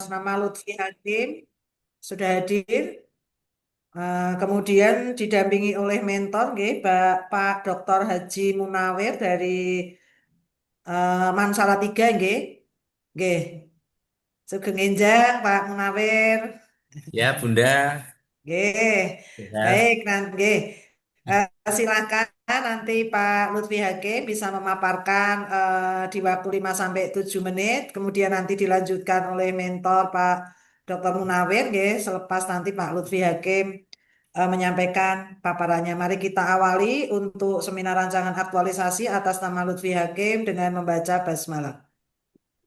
nama Lutfi Hakim sudah hadir. Kemudian didampingi oleh mentor, nggih, Pak Dr. Haji Munawir dari Mansalatiga, nggih. Nggih, sugeng enjang Pak Munawir. Ya, Bunda. Nggih, Sehat. baik nanti. Nggih. Silakan nanti Pak Lutfi Hakim bisa memaparkan di waktu 5 sampai 7 menit, kemudian nanti dilanjutkan oleh mentor Pak Dr. Munawir, nggih, selepas nanti Pak Lutfi Hakim menyampaikan paparannya. Mari kita awali untuk seminar rancangan aktualisasi atas nama Lutfi Hakim dengan membaca basmalah.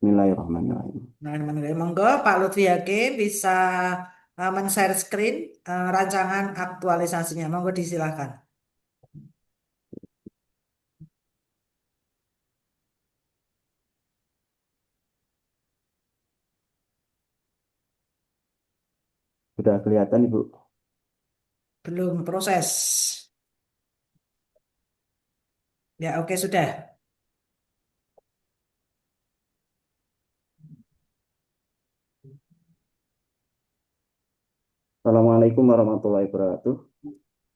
Bismillahirrahmanirrahim. Nah, monggo Pak Lutfi Hakim bisa men-share screen rancangan aktualisasinya. Monggo disilakan. Sudah kelihatan, Ibu? Belum proses. Ya, oke sudah. Assalamualaikum warahmatullahi wabarakatuh.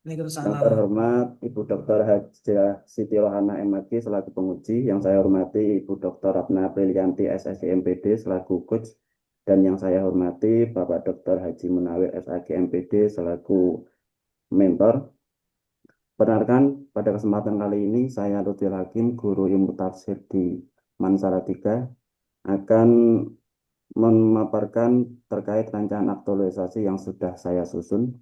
Yang Waalaikumsalam. terhormat Ibu Dr. Hajah Siti Rohana MAG selaku penguji, yang saya hormati Ibu Dr. Ratna Aprilianti SSC MPD selaku coach, dan yang saya hormati Bapak Dr. Haji Munawir SAG MPD selaku mentor. Benarkan pada kesempatan kali ini saya Lutfi Hakim, guru ilmu tafsir di Mansalatiga, akan memaparkan terkait rancangan aktualisasi yang sudah saya susun.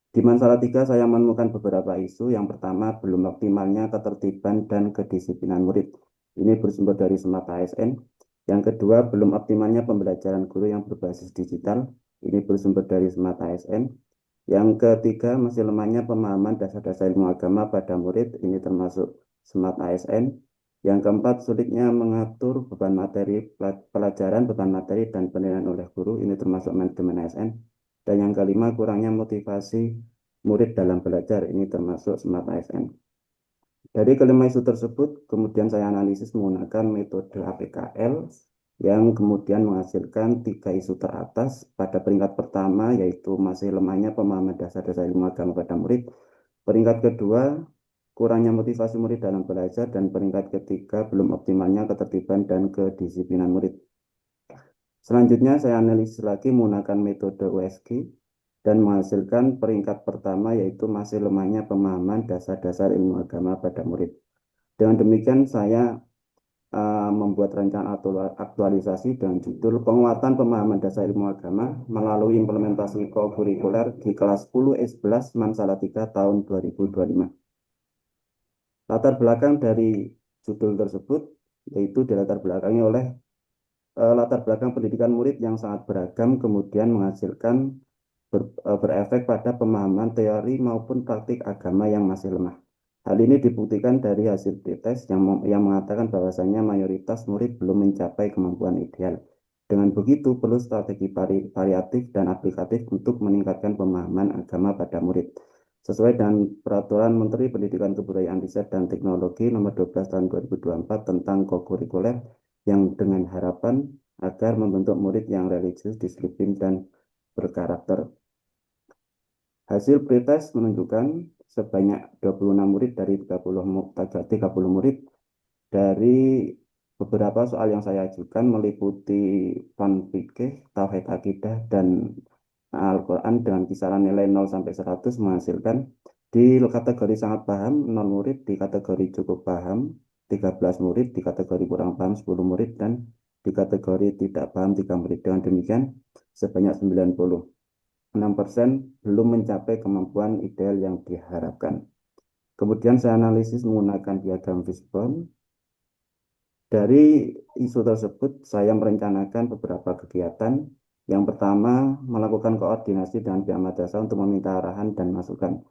Di Mansalatiga saya menemukan beberapa isu. Yang pertama, belum optimalnya ketertiban dan kedisiplinan murid. Ini bersumber dari Smart ASN. Yang kedua, belum optimalnya pembelajaran guru yang berbasis digital. Ini bersumber dari Smart ASN. Yang ketiga, masih lemahnya pemahaman dasar-dasar ilmu agama pada murid. Ini termasuk Smart ASN. Yang keempat, sulitnya mengatur beban materi pelajaran, beban materi, dan penilaian oleh guru. Ini termasuk manajemen ASN. Dan yang kelima, kurangnya motivasi murid dalam belajar. Ini termasuk Smart ASN. Dari kelima isu tersebut, kemudian saya analisis menggunakan metode APKL yang kemudian menghasilkan 3 isu teratas. Pada peringkat pertama, yaitu masih lemahnya pemahaman dasar-dasar ilmu agama pada murid. Peringkat kedua, kurangnya motivasi murid dalam belajar. Dan peringkat ketiga, belum optimalnya ketertiban dan kedisiplinan murid. Selanjutnya saya analisis lagi menggunakan metode USG dan menghasilkan peringkat pertama, yaitu masih lemahnya pemahaman dasar-dasar ilmu agama pada murid. Dengan demikian saya membuat rancangan aktualisasi dengan judul Penguatan Pemahaman Dasar Ilmu Agama melalui implementasi kurikuler di kelas 10 S11 Mansalatiga tahun 2025. Latar belakang dari judul tersebut yaitu dilatar belakangi oleh latar belakang pendidikan murid yang sangat beragam, kemudian menghasilkan berefek pada pemahaman teori maupun praktik agama yang masih lemah. Hal ini dibuktikan dari hasil pretest yang mengatakan bahwasanya mayoritas murid belum mencapai kemampuan ideal. Dengan begitu, perlu strategi variatif dan aplikatif untuk meningkatkan pemahaman agama pada murid. Sesuai dengan Peraturan Menteri Pendidikan Kebudayaan Riset dan Teknologi Nomor 12 Tahun 2024 tentang kokurikuler, yang dengan harapan agar membentuk murid yang religius, disiplin, dan berkarakter. Hasil pretest menunjukkan sebanyak 26 murid dari 30 murid dari beberapa soal yang saya ajukan meliputi fun fikih, tauhid akidah, dan Al-Quran dengan kisaran nilai 0 sampai 100 menghasilkan di kategori sangat paham 0 murid, di kategori cukup paham 13 murid, di kategori kurang paham 10 murid, dan di kategori tidak paham 3 murid. Dengan demikian sebanyak 96% belum mencapai kemampuan ideal yang diharapkan. Kemudian saya analisis menggunakan diagram fishbone. Dari isu tersebut, saya merencanakan beberapa kegiatan. Yang pertama, melakukan koordinasi dengan pihak madrasah untuk meminta arahan dan masukan.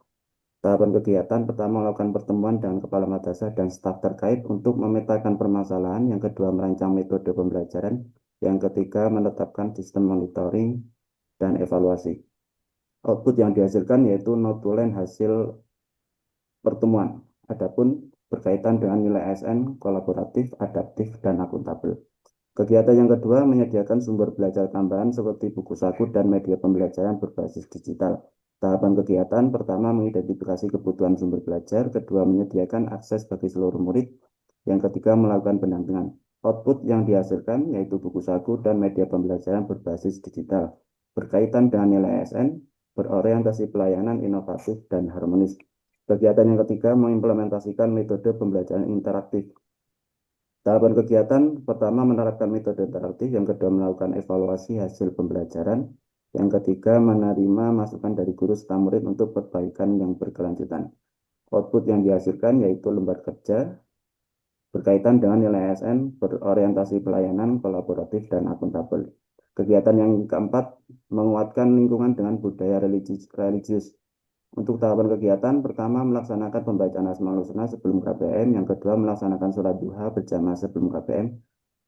Tahapan kegiatan pertama, melakukan pertemuan dengan kepala madrasah dan staf terkait untuk memetakan permasalahan. Yang kedua, merancang metode pembelajaran. Yang ketiga, menetapkan sistem monitoring dan evaluasi. Output yang dihasilkan yaitu notulen hasil pertemuan. Adapun berkaitan dengan nilai ASN, kolaboratif, adaptif, dan akuntabel. Kegiatan yang kedua menyediakan sumber belajar tambahan seperti buku saku dan media pembelajaran berbasis digital. Tahapan kegiatan pertama mengidentifikasi kebutuhan sumber belajar, kedua menyediakan akses bagi seluruh murid, yang ketiga melakukan pendampingan. Output yang dihasilkan yaitu buku saku dan media pembelajaran berbasis digital, berkaitan dengan nilai ASN, berorientasi pelayanan inovatif dan harmonis. Kegiatan yang ketiga mengimplementasikan metode pembelajaran interaktif. Tahapan kegiatan pertama menerapkan metode interaktif, yang kedua melakukan evaluasi hasil pembelajaran, yang ketiga menerima masukan dari guru serta murid untuk perbaikan yang berkelanjutan. Output yang dihasilkan yaitu lembar kerja berkaitan dengan nilai ASN, berorientasi pelayanan, kolaboratif, dan akuntabel. Kegiatan yang keempat menguatkan lingkungan dengan budaya religius. Untuk tahapan kegiatan, pertama melaksanakan pembacaan Asmaul Husna sebelum KBM, yang kedua melaksanakan sholat duha berjamaah sebelum KBM,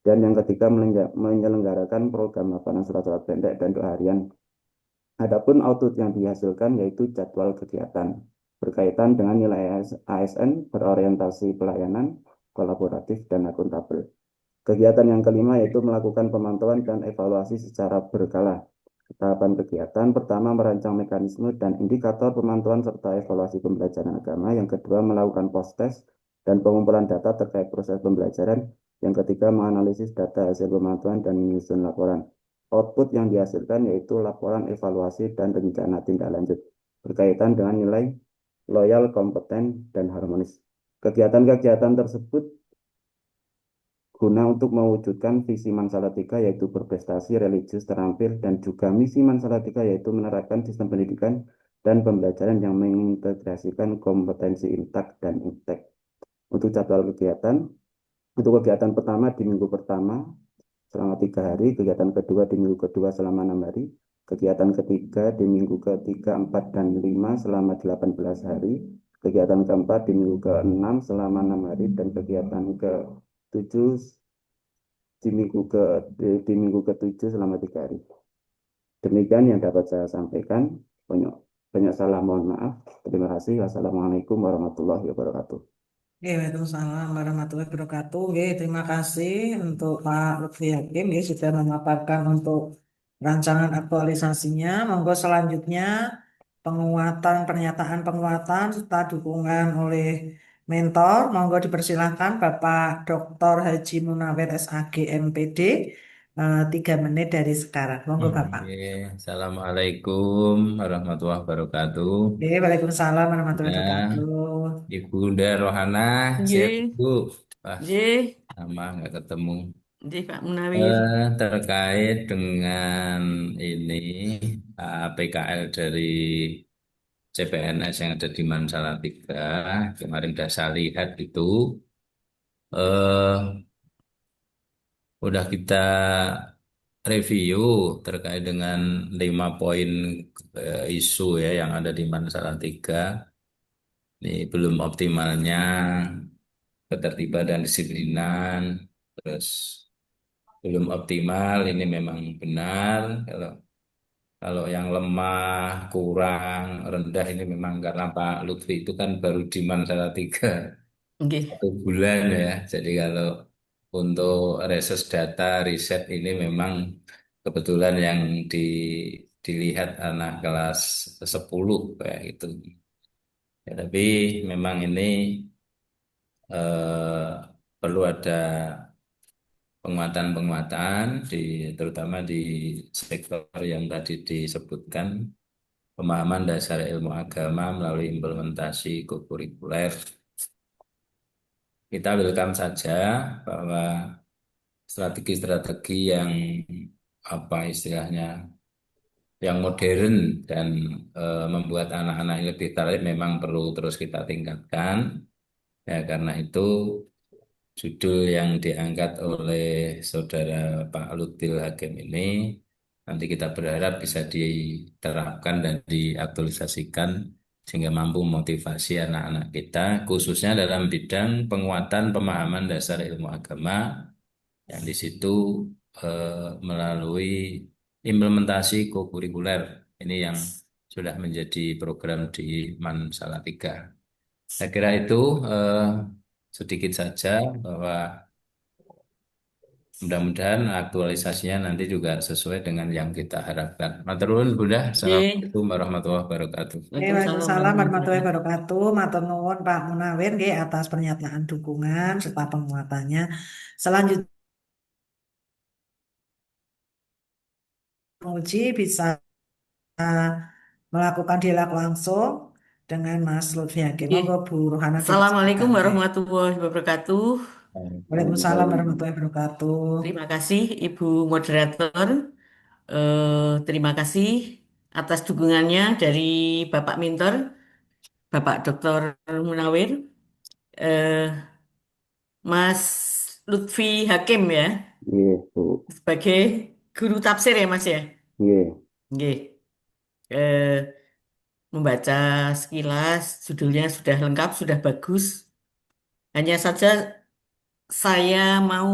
dan yang ketiga menyelenggarakan program hafalan surat-surat pendek dan doa harian. Adapun output yang dihasilkan yaitu jadwal kegiatan berkaitan dengan nilai ASN, berorientasi pelayanan, kolaboratif, dan akuntabel. Kegiatan yang kelima yaitu melakukan pemantauan dan evaluasi secara berkala. Tahapan kegiatan pertama merancang mekanisme dan indikator pemantauan serta evaluasi pembelajaran agama. Yang kedua melakukan post-test dan pengumpulan data terkait proses pembelajaran. Yang ketiga menganalisis data hasil pemantauan dan menyusun laporan. Output yang dihasilkan yaitu laporan evaluasi dan rencana tindak lanjut berkaitan dengan nilai loyal, kompeten, dan harmonis. Kegiatan-kegiatan tersebut guna untuk mewujudkan visi Mansalatiga yaitu berprestasi, religius, terampil, dan juga misi Mansalatiga yaitu menerapkan sistem pendidikan dan pembelajaran yang mengintegrasikan kompetensi intak dan iptek. Untuk jadwal kegiatan, untuk kegiatan pertama di minggu pertama selama 3 hari, kegiatan kedua di minggu kedua selama 6 hari, kegiatan ketiga di minggu ketiga, 4, dan 5 selama 18 hari, kegiatan keempat di minggu ke-6 selama 6 hari, dan kegiatan ke-7 di minggu ke-7 selama 3 hari. Demikian yang dapat saya sampaikan. Banyak, banyak salah, mohon maaf. Terima kasih. Wassalamualaikum warahmatullahi wabarakatuh. Waalaikumsalam warahmatullahi wabarakatuh. Oke, terima kasih untuk Pak Lutfi Hakim ya, sudah memaparkan untuk rancangan aktualisasinya. Monggo selanjutnya penguatan, pernyataan penguatan serta dukungan oleh mentor. Monggo dipersilahkan Bapak Dr. Haji Munawir SAG MPD. 3 menit dari sekarang. Monggo Bapak. Oke, Assalamualaikum warahmatullahi wabarakatuh. Oke, Waalaikumsalam warahmatullahi Ya, wabarakatuh. Ibu Unda Rohana, siap Nggih, Bu. Wah, nggih, lama nggak ketemu. nggih Pak Munawir. Terkait dengan ini PKL dari CPNS yang ada di Mansalatiga, kemarin sudah saya lihat itu, eh, udah kita review terkait dengan 5 poin isu ya yang ada di Mansalatiga. Ini belum optimalnya ketertiban dan disiplinan, terus belum optimal. Ini memang benar. Kalau kalau yang lemah, kurang, rendah ini memang karena Pak Lutfi itu kan baru di Mansalatiga Nggih, 1 bulan ya. Jadi kalau untuk reses data, riset ini memang kebetulan yang dilihat anak kelas 10 kayak gitu. Ya, tapi memang ini perlu ada penguatan-penguatan terutama di sektor yang tadi disebutkan, pemahaman dasar ilmu agama melalui implementasi kurikuler. Kita welcome saja bahwa strategi-strategi yang apa istilahnya yang modern dan membuat anak-anak ini lebih tertarik memang perlu terus kita tingkatkan. Ya, karena itu judul yang diangkat oleh saudara Pak Lutil Hakim ini nanti kita berharap bisa diterapkan dan diaktualisasikan sehingga mampu memotivasi anak-anak kita khususnya dalam bidang penguatan pemahaman dasar ilmu agama yang di situ melalui implementasi kokurikuler ini yang sudah menjadi program di Man Salatiga. Saya kira itu sedikit saja bahwa mudah-mudahan aktualisasinya nanti juga sesuai dengan yang kita harapkan. Matur nuwun Bunda. Oke. Assalamualaikum warahmatullahi wabarakatuh. Waalaikumsalam Waalaikumsalam warahmatullahi warahmatullahi wabarakatuh. wabarakatuh. Matur nuwun Pak Munawir nggih atas pernyataan dukungan serta penguatannya. Selanjutnya penguji bisa melakukan dialog langsung dengan Mas Lutfi Hakim. Oke. Monggo Bu Rohana Assalamualaikum dipersilakan. warahmatullahi wabarakatuh. Waalaikumsalam Waalaikumsalam. warahmatullahi wabarakatuh. Terima kasih Ibu Moderator. Terima kasih atas dukungannya dari Bapak Mintor, Bapak Dr. Munawir, eh, Mas Lutfi Hakim ya, Iya, Bu. sebagai guru tafsir ya Mas ya. Iya, Nggih. Eh, Membaca sekilas judulnya sudah lengkap, sudah bagus. Hanya saja saya mau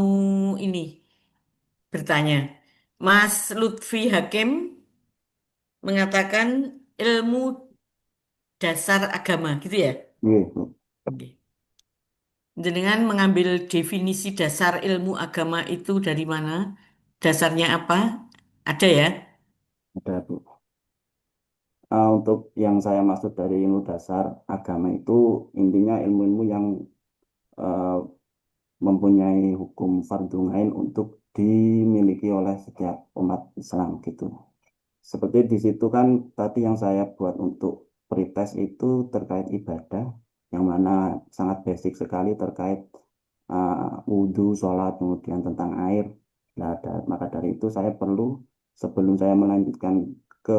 ini bertanya. Mas Lutfi Hakim mengatakan ilmu dasar agama gitu ya. iya, Bu. Oke. Jenengan mengambil definisi dasar ilmu agama itu dari mana? Dasarnya apa? Ada ya? Ada, Bu. Untuk yang saya maksud dari ilmu dasar agama itu intinya ilmu-ilmu yang eh, mempunyai hukum fardhu ain untuk dimiliki oleh setiap umat Islam gitu. Seperti di situ kan tadi yang saya buat untuk pretest itu terkait ibadah, yang mana sangat basic sekali terkait wudhu, sholat, kemudian tentang air. Nah, maka dari itu saya perlu sebelum saya melanjutkan ke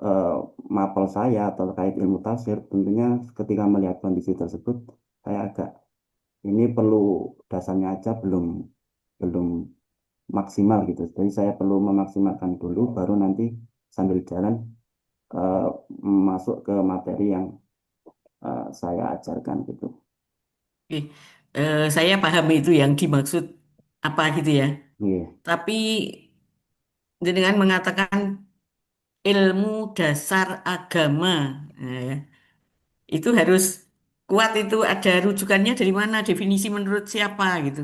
eh, mapel saya atau terkait ilmu tafsir, tentunya ketika melihat kondisi tersebut, saya agak ini perlu dasarnya aja belum belum maksimal gitu. Jadi saya perlu memaksimalkan dulu, baru nanti sambil jalan eh, masuk ke materi yang saya ajarkan gitu. Oke. Saya paham itu yang dimaksud apa gitu ya. Iya, Tapi jenengan mengatakan ilmu dasar agama. Nah, ya. Itu harus kuat itu ada rujukannya dari mana, definisi menurut siapa gitu.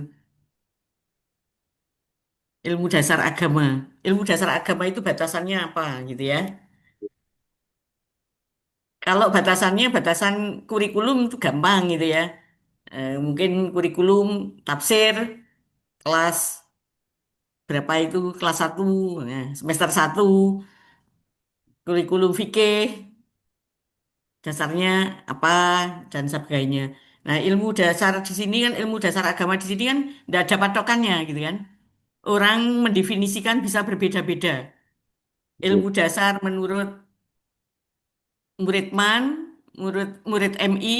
Ilmu dasar agama. Ilmu dasar agama itu batasannya apa gitu ya. Kalau batasannya batasan kurikulum itu gampang gitu ya. Mungkin kurikulum tafsir kelas berapa itu kelas satu, nah, semester satu, kurikulum fikih dasarnya apa dan sebagainya. Nah, ilmu dasar di sini kan ilmu dasar agama di sini kan tidak ada patokannya gitu kan. Orang mendefinisikan bisa berbeda-beda. iya, Ilmu dasar menurut murid MAN, murid MI,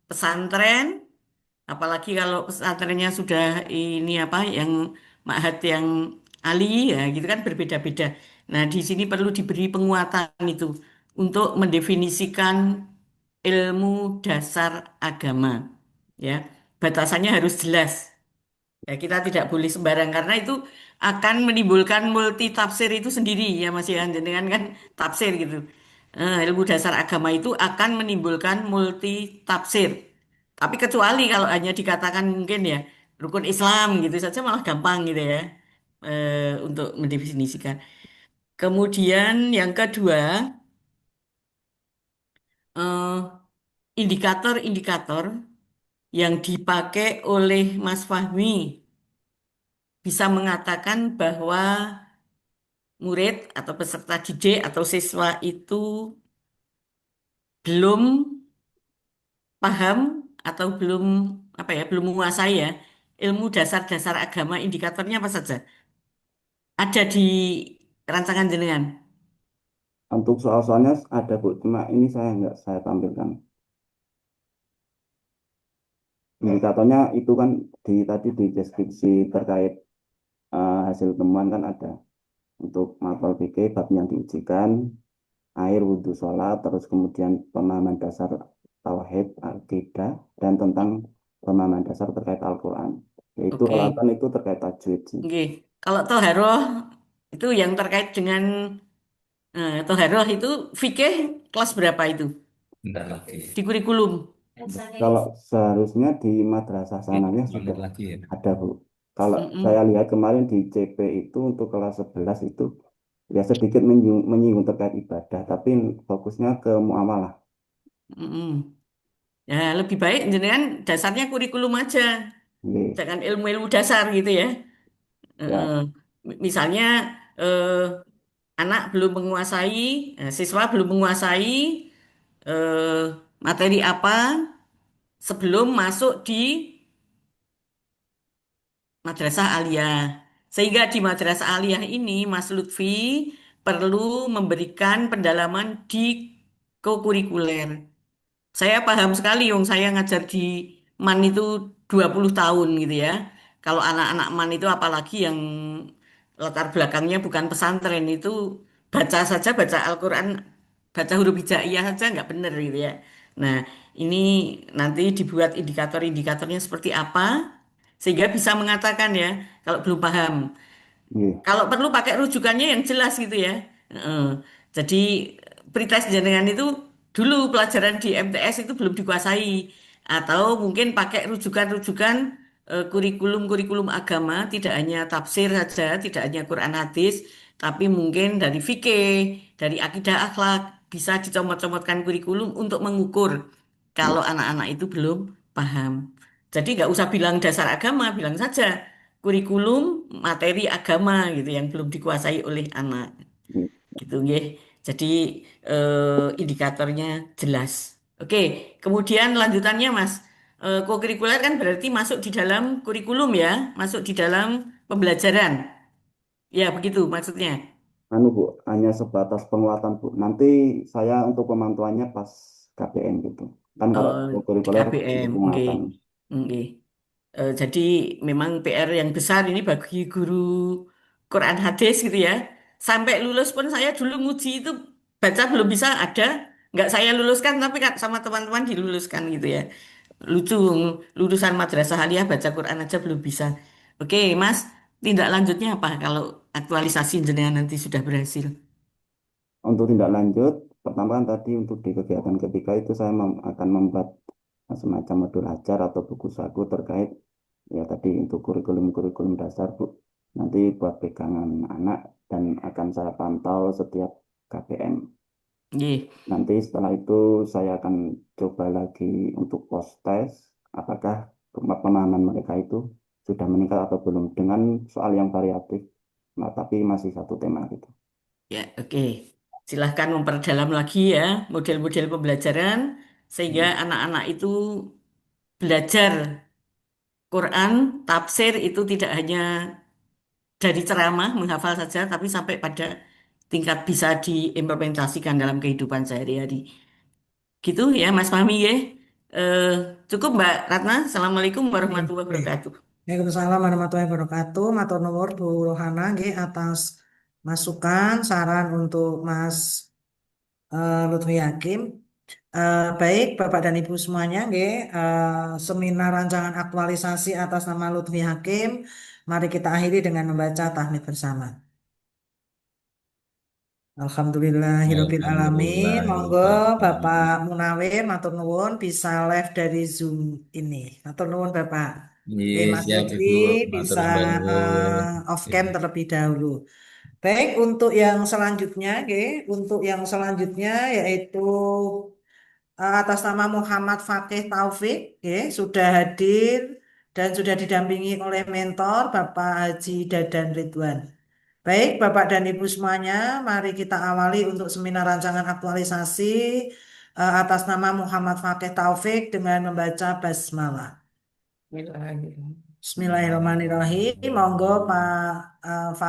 pesantren, apalagi kalau pesantrennya sudah ini apa yang ma'had yang Ali ya gitu kan berbeda-beda. Nah, di sini perlu diberi penguatan itu untuk mendefinisikan ilmu dasar agama. Ya, batasannya harus jelas. Ya, kita tidak boleh sembarang karena itu akan menimbulkan multi tafsir itu sendiri ya Mas ya. Dengan kan tafsir gitu. Ilmu dasar agama itu akan menimbulkan multi tafsir. Tapi kecuali kalau hanya dikatakan mungkin ya rukun Islam gitu saja malah gampang gitu ya untuk mendefinisikan. Kemudian yang kedua eh, indikator-indikator yang dipakai oleh Mas Fahmi bisa mengatakan bahwa murid atau peserta didik atau siswa itu belum paham atau belum apa ya belum menguasai ya ilmu dasar-dasar agama indikatornya apa saja ada di rancangan jenengan. untuk soal-soalnya ada Bu, cuma ini saya nggak saya tampilkan. Indikatornya itu kan tadi di deskripsi terkait hasil temuan kan ada untuk mapel fikih bab yang diujikan, air wudhu sholat, terus kemudian pemahaman dasar tauhid, akidah, dan tentang pemahaman dasar terkait Al-Quran. Yaitu Oke, alatan itu terkait tajwid sih. oke. Kalau toharoh itu yang terkait dengan toharoh itu fikih kelas berapa itu Bentar lagi. di kurikulum. Kalau seharusnya di madrasah Oke, sananya 5 menit sudah lagi ya. ada Bu. Kalau saya Mm-mm. lihat kemarin di CP itu untuk kelas 11 itu ya sedikit menyinggung terkait ibadah, tapi fokusnya ke muamalah. Mm-mm. Ya, lebih baik jenengan dasarnya kurikulum aja, Nggih. jangan ilmu-ilmu dasar gitu ya. Heeh. Ya, Misalnya eh, anak belum menguasai, siswa belum menguasai materi apa sebelum masuk di madrasah aliyah. Sehingga di madrasah aliyah ini Mas Lutfi perlu memberikan pendalaman di kokurikuler. Saya paham sekali, Yung. Saya ngajar di MAN itu 20 tahun gitu ya. Kalau anak-anak MAN itu apalagi yang latar belakangnya bukan pesantren itu baca saja baca Al-Quran, baca huruf hijaiyah saja nggak bener gitu ya. Nah, ini nanti dibuat indikator-indikatornya seperti apa sehingga bisa mengatakan ya kalau belum paham. nggih, Kalau perlu pakai rujukannya yang jelas gitu ya. Heeh. Jadi pretest jenengan itu dulu pelajaran di MTS itu belum dikuasai atau mungkin pakai rujukan-rujukan kurikulum-kurikulum agama tidak hanya tafsir saja, tidak hanya Quran hadis, tapi mungkin dari fikih, dari akidah akhlak bisa dicomot-comotkan kurikulum untuk mengukur nggih, kalau anak-anak itu belum paham. Jadi nggak usah bilang dasar agama, bilang saja kurikulum materi agama gitu yang belum dikuasai oleh anak nggih. gitu nggih. Jadi indikatornya jelas. Oke, kemudian lanjutannya Mas. Kokurikuler kan berarti masuk di dalam kurikulum ya, masuk di dalam pembelajaran. Ya, begitu maksudnya. Anu Bu, hanya sebatas penguatan Bu. Nanti saya untuk pemantauannya pas KPM gitu. Kan kalau Di kurikuler untuk KBM, nggih. penguatan. Nggih. Jadi memang PR yang besar ini bagi guru Quran hadis gitu ya. Sampai lulus pun saya dulu nguji itu baca belum bisa ada, nggak saya luluskan tapi kan sama teman-teman diluluskan gitu ya. Lucu, lulusan madrasah aliyah baca Quran aja belum bisa. Oke, Mas, tindak lanjutnya apa kalau aktualisasi jenengan nanti sudah berhasil? Untuk tindak lanjut, pertama kan tadi untuk di kegiatan ketiga itu saya akan membuat semacam modul ajar atau buku saku terkait ya tadi untuk kurikulum-kurikulum dasar Bu. Nanti buat pegangan anak dan akan saya pantau setiap KPM. Nggih. Nanti setelah itu saya akan coba lagi untuk post test apakah pemahaman mereka itu sudah meningkat atau belum dengan soal yang variatif, nah, tapi masih satu tema gitu. Ya, oke. Silahkan memperdalam lagi ya model-model pembelajaran sehingga Hmm. anak-anak itu belajar Quran, tafsir itu tidak hanya dari ceramah, menghafal saja, tapi sampai pada tingkat bisa diimplementasikan dalam kehidupan sehari-hari. Gitu ya, Mas Fahmi ya. Eh, cukup Mbak Ratna. Assalamualaikum warahmatullahi Oke. wabarakatuh. Waalaikumsalam warahmatullahi wabarakatuh. Matur nuwun Bu Rohana nggih atas masukan, saran untuk Mas Lutfi Hakim. Baik Bapak dan Ibu semuanya, nggih, seminar rancangan aktualisasi atas nama Lutfi Hakim. Mari kita akhiri dengan membaca tahmid bersama. Alhamdulillahirabbil alamin. Monggo Bapak Alhamdulillahirobbilalamin. Munawir matur nuwun bisa live dari Zoom ini. Matur nuwun Bapak. Oke, Iya, Mas siap Lutfi Ibu, matur bisa sembah nuwun. off cam terlebih dahulu. Baik, untuk yang selanjutnya, oke, untuk yang selanjutnya yaitu atas nama Muhammad Fakih Taufik, oke, sudah hadir dan sudah didampingi oleh mentor Bapak Haji Dadan Ridwan. Baik, Bapak dan Ibu semuanya, mari kita awali untuk seminar rancangan aktualisasi atas nama Muhammad Fakih Taufik dengan membaca basmalah. Bismillahirrahmanirrahim. Bismillahirrahmanirrahim. Monggo Pak